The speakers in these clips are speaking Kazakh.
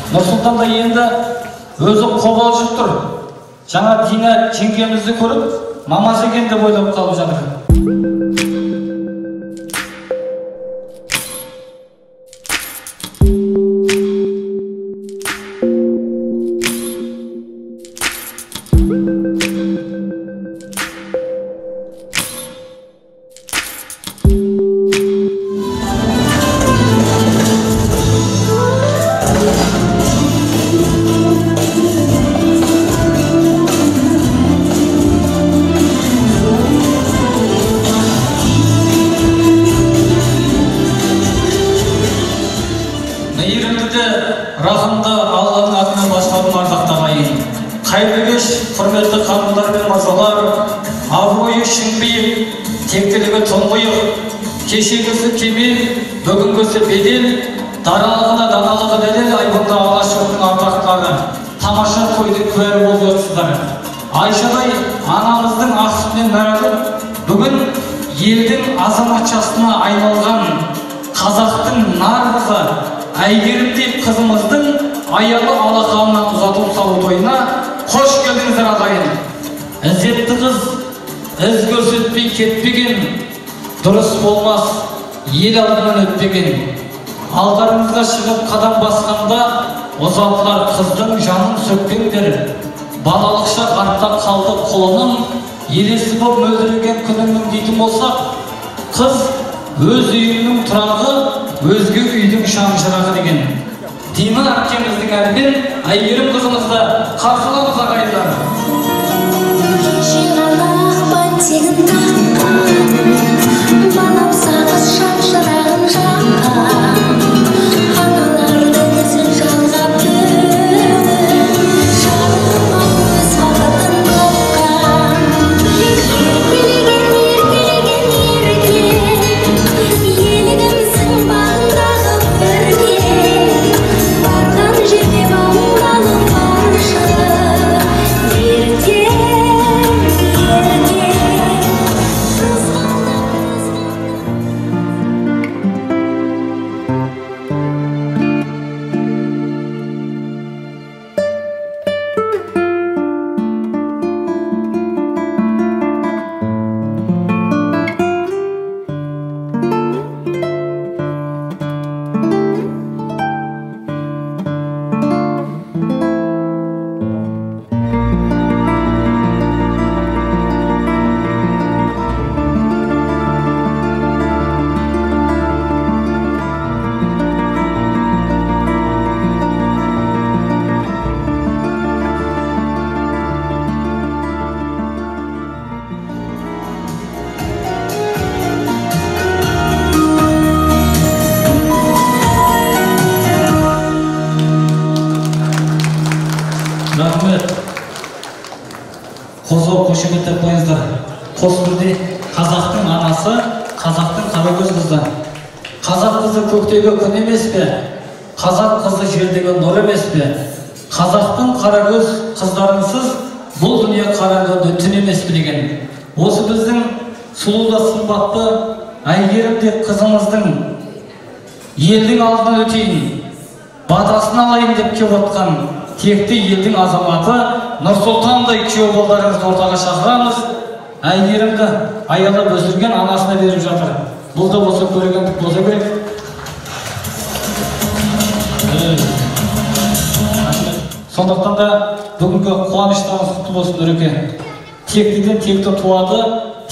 Нұрсұлтанда енді өзі қобалжып тұр. Жаңа Дина жеңгемізді көріп, намаз екен деп ойлап қалып жатыр. Рахымды Алланың атынан бастадым ардақтағы ағайын. Қайырлы кеш, құрметті ханымдар мен мырзалар, абыройы шыңбиып, тектілігі тұңғиық, кешегісі кемел, бүгінгісі бедел, даралығына даналығы дәлел, айбынды алашордың ардақтары, тамаша тойдың куәлі болып отырсыздар. Айшадай анамыздың ақ сүтінен нәралып, бүгін елдің азаматшасына айналған қазақтың нар қызы Әйгерімдей қызымыздың аялы алақанынан ұзатылып салу тойына қош келдіңіздер ағайын. Ізетті қыз із көрсетпей кетпеген, дұрыс болмас ел алдынан өтпеген. Алдарыңызға шығып қадам басқанда ұзатылар қыздың жанын сөкпеңдер. Балалықша артта қалды қолының, елесі боп мөлдіреген күніңнің дейтін болсақ, қыз өз үйінің тұрағы, өзге үйдің шамшырағы деген. Дина әпкеміздің әрбен Әйгерім қызымызды қарсыламыз ағайындар. Қозғау қошеметтеп қойыңыздар. Қос бірдей қазақтың анасы, қазақтың қарагөз қызы. Қазақ қызы көктегі күн емес пе? Қазақ қызы жердегі нұр емес пе? Қазақтың қарагөз қыздарынсыз бұл дүние қараңғы түн емес пе деген. Осы біздің сұлу да сымбатты Әйгерімдей қызымыздың елдің алдынан өтейін, батасын алайын деп келіп отқан текті елдің азаматы Нұрсұлтандай күйеу балдарыңызды ортаға шақырамыз. Әйгерімді аялап өсірген анасына беріп жатыр. Бұл да болса көргендік болса керек. Сондықтан да бүгінгі қуаныштарыңыз құтты болсын Нұреке. Тектіден текті туады,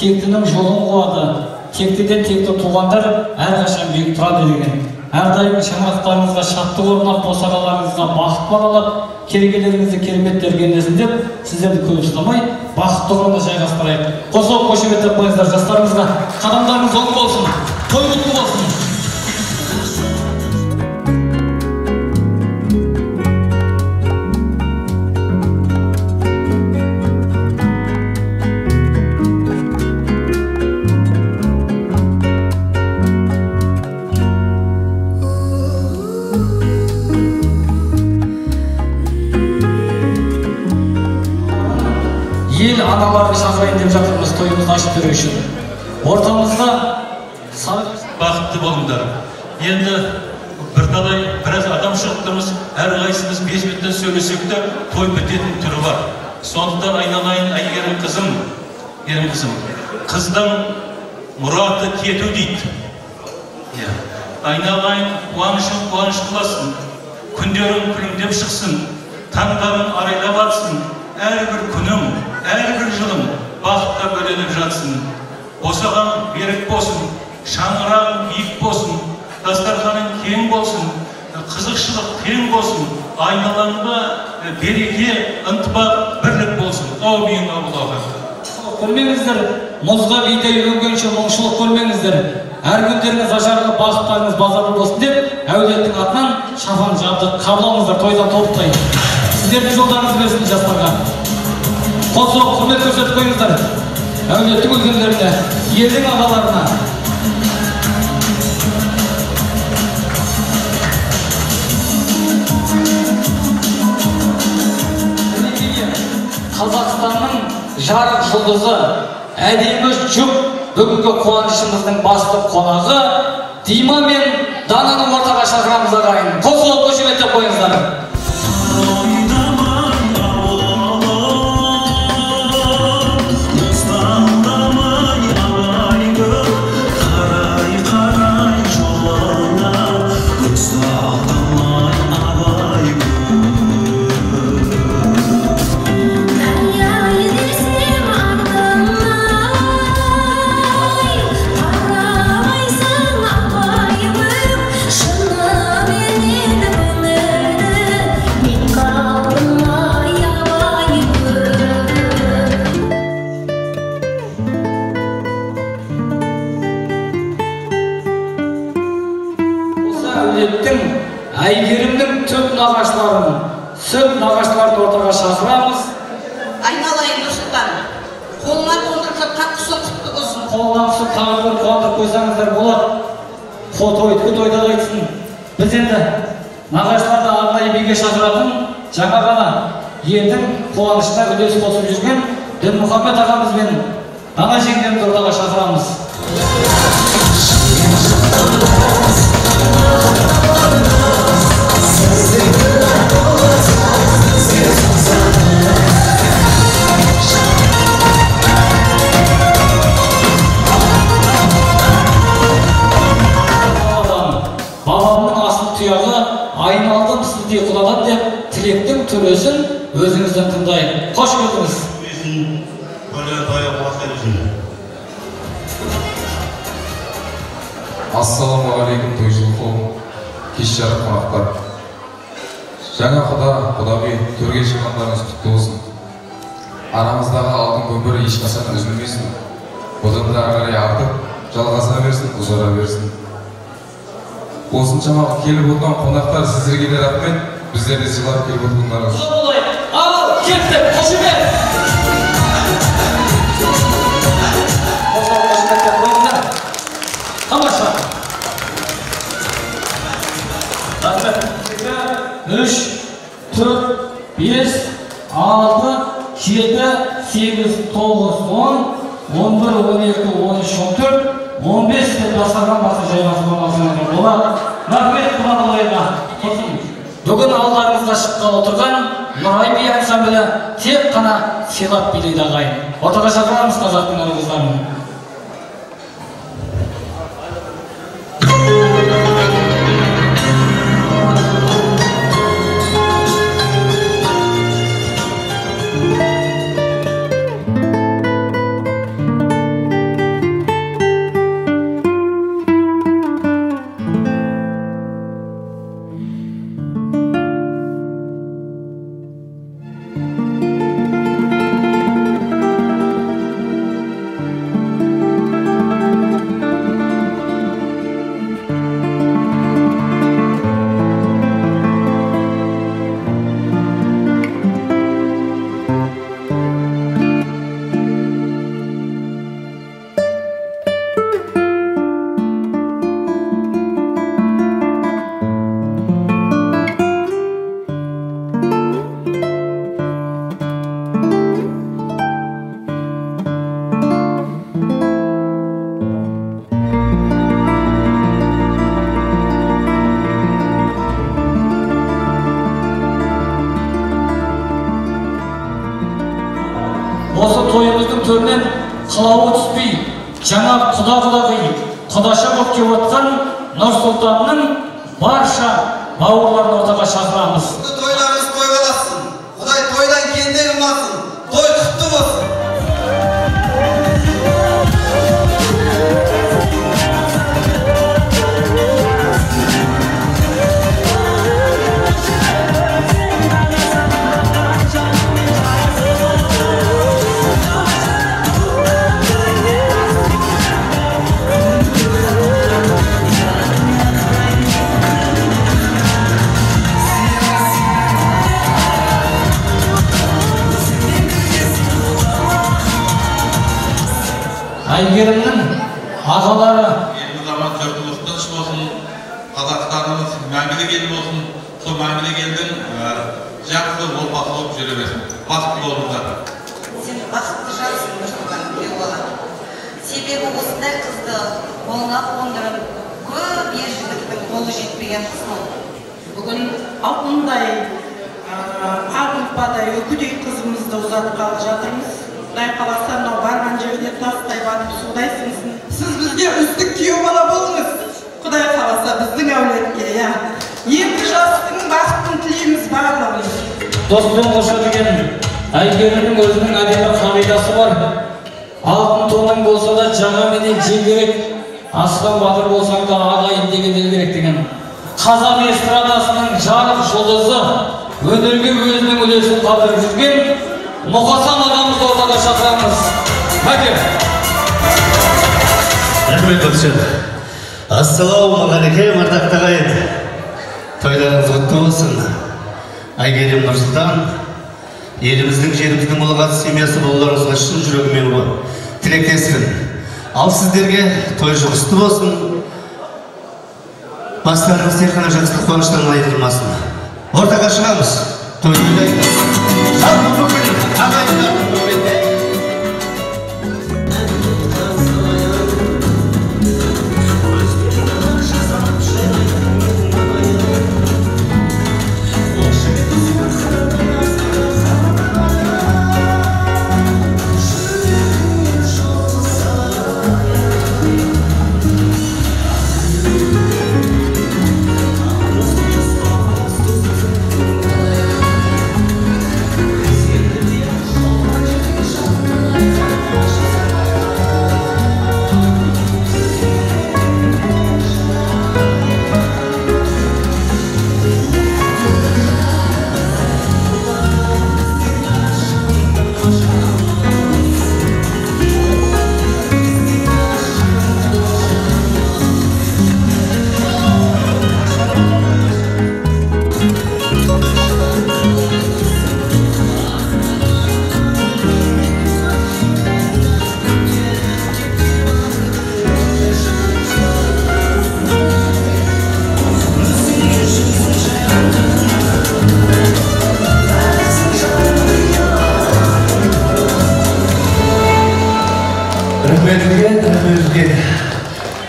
тектінің жолын қуады. Тектіден текті туғандар әрқашан биік тұрады деген. Әрдайым шаңырақтарыңызға шаттық орнап, босағаларыңызға бақыт балалап, келгендеріңізді кереметтер кенесін деп, сіздерді көп ұстамай, бақытты орнына жайғастырайық. Қосылып қошеметтеп қойыңыздар жастарыңызға. Қадамдарыңыз оң болсын, той құтты болсын. Ел аналарды шақырайын деп жатырмыз тойымызды ашып беру үшін. Ортамызда бақытты болыңдар. Енді бір бірталай біраз адам шығыптырмыз, әрқайсымыз бес беттен сөйлесек те той бітетін түрі бар. Сондықтан айналайын әйгерім қызым, қыздан мұраты кету дейді. Айналайын қуанышын қуаныш қыласын, күндерін күлімдеп шықсын, таңдарын арайлап атсын, әрбір күнім, әрбір жылым бақытқа бөленіп жатсын. Босаған берік болсын, шаңырағың биік болсын, дастарханың кең болсын, қызықшылық тең болсын, айналаңда береке, ынтымақ, бірлік болсын. Аумин, Аллаха. Көрмеңіздер, мұзға биде үйренгенше мұңшылық көрмеңіздер. Әр күндеріңіз ажарлы, бақыттарыңыз базарлы болсын деп, әулеттің атынан шафан жабды қабыл алыңыздар, тойдан толықтай. Сіздердің жолдарыңыз берсін жастарға. Қосып құрмет көрсетіп қойыңыздар. Әулеттің үлкендеріне, елдің ағаларына. Қазақстанның жарық жұлдызы, әдемі жұп, бүгінгі қуанышымыздың басты қонағы Дима мен Дананы ортаға шақырамыз ағайын. Қосылып қошеметтеп қойыңыздар. Әйгерімнің төп нағашыларын, сөп нағашыларын ортаға шақырамыз. Айналайын Нұрсұлтан, қолыңа қондырып жатқан құсы құтты болсын. Қолынан құсы тағы бір қондырып қойсаңыздар болады. Тойды айтсын. Біз енді нағашыларды арнайы биге шақыратын жаңа ғана елдің қуанышына үлес қосып жүрген Дінмұхаммед ағамыз бен Дана жеңгемізді ортаға шақырамыз. Бабамның асыл тұяғы айналдым сіздей құлаған деп тілектің түресін өзіңізден тыңдайын. Қош келдіңіз. Ассалаумағалейкум тойшыл қауым, кеш жарық қонақтар. Жаңа құдағи төрге шыққандарыңыз құтты болсын. Арамыздағы алтын көпір ешқашан үзілмесін. Одан да ары қарай артып, жалғаса берсін, ұзара берсін. Осыншама келіп отырған қонақтар сіздерге де рахмет, біздерді сыйлап келіп отырғандарыңыз. Ал, кеттік, қошемет! Қошеметтен қойыңдар. Тамаша. Рахмет. 3, 4, 5, 6, 7, 8, 9, 10, 11, 12, 13, 14, 15 деп дастархан басы жайғасып болмасына болады. Рахмет құлағылайға. Бүгін алдарыңызға шыққалы отырған Нұрай би ансамблі тек қана сыйлап билейді ағайын. Ортаға шақырамыз қазақтың аруыздарын. осы тойымыздың төрінен қылауы түспей, жаңа құдаша болып келіп отқан Нұр Сұлтанның барша бауырларын ортаға шақырамыз. Тойларыңыз той қаласын, Құдай тойдан кенде қылмасын, той құтты болсын. Әйгерімнің ағалары еліміз аман жұртымыз тыныш болсын, Қазақстанымыз мәңгілік ел болсын, сол мәңгілік елдің жақсы болмақы болып жүре берсін. Бақытты болыңыздар. Сен бақытты жансың, Нұрсұлтан Күйеубала. Себебі осындай қызды қолына қондырып, көп ержігіттің қолы жетпеген қыз ол. Бүгін алтындай, ақ ұлпадай, үкідей қызымызды ұзатқалы жатырмыз. Құдай қаласа мынау барған жерде тастай батып судай сіңсін. Сіз бізге үздік күйеу бала болыңыз. Құдай қаласа біздің әулетке, иә. Екі жастың бақытын тілейміз барлығымыз. Доспен қоша деген Әйгерімнің өзінің әдемі қағидасы бар. Алтын тоның болса да жаңа менен жел керек, асқан батыр болсаң да ағайын деген ел керек деген. Қазақ эстрадасының жарық жұлдызы өнерге өзінің үлесін қалдырып жүрген Мұқасан ағамызды ортаға шақырамыз. Мәке. Рахмет көпшілік. Ассалаумағалейкум ардақты ағайын. Тойларыңыз құтты болсын. Әйгерім Нұрсұлтан, еліміздің жеріміздің ұлығат семьясы болуларыңызға шын жүрегіммен тілектеспін. Ал сіздерге той жұғысты болсын. Бастарыңыз тек қана жақсылық қуаныштан айырылмасын. Ортаға шығамыз. Тойды ойлаймыз. Жалпы бүкіл ағайындардың көмекте.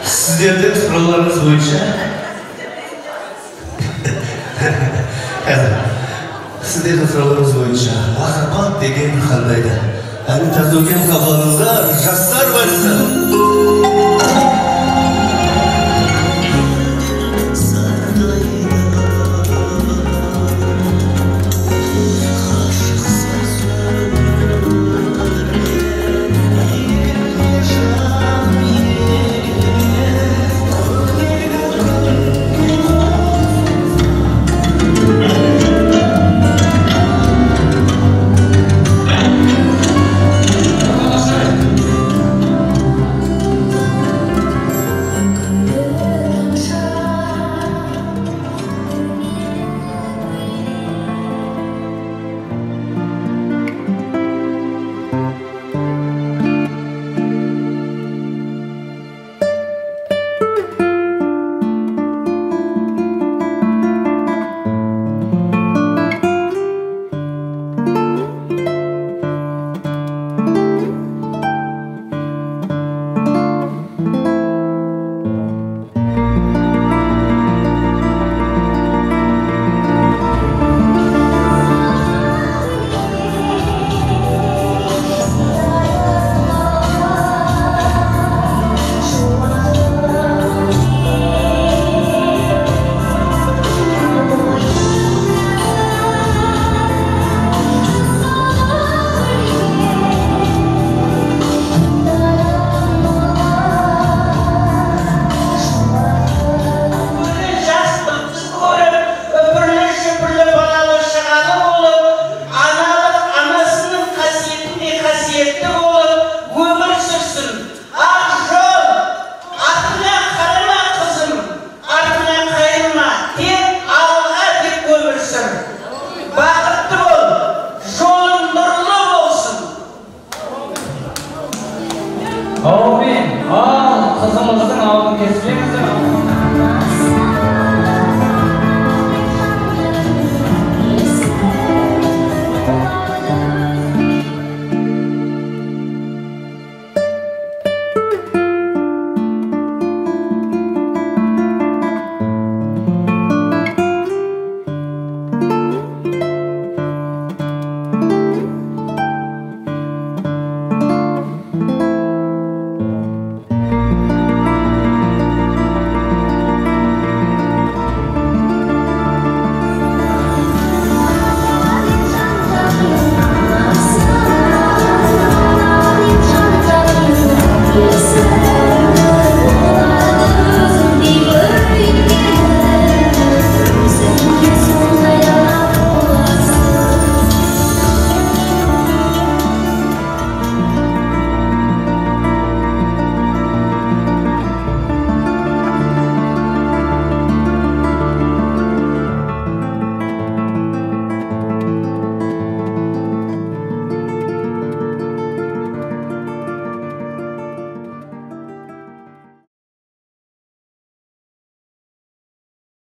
Сіздердің сұрауларыңыз бойынша сіздердің сұрауларыңыз бойынша махаббат деген қандайды? Әні тазоген қабылыңыздар, жастар барысы. Amin. Al kızımızın aldın keseceğiz.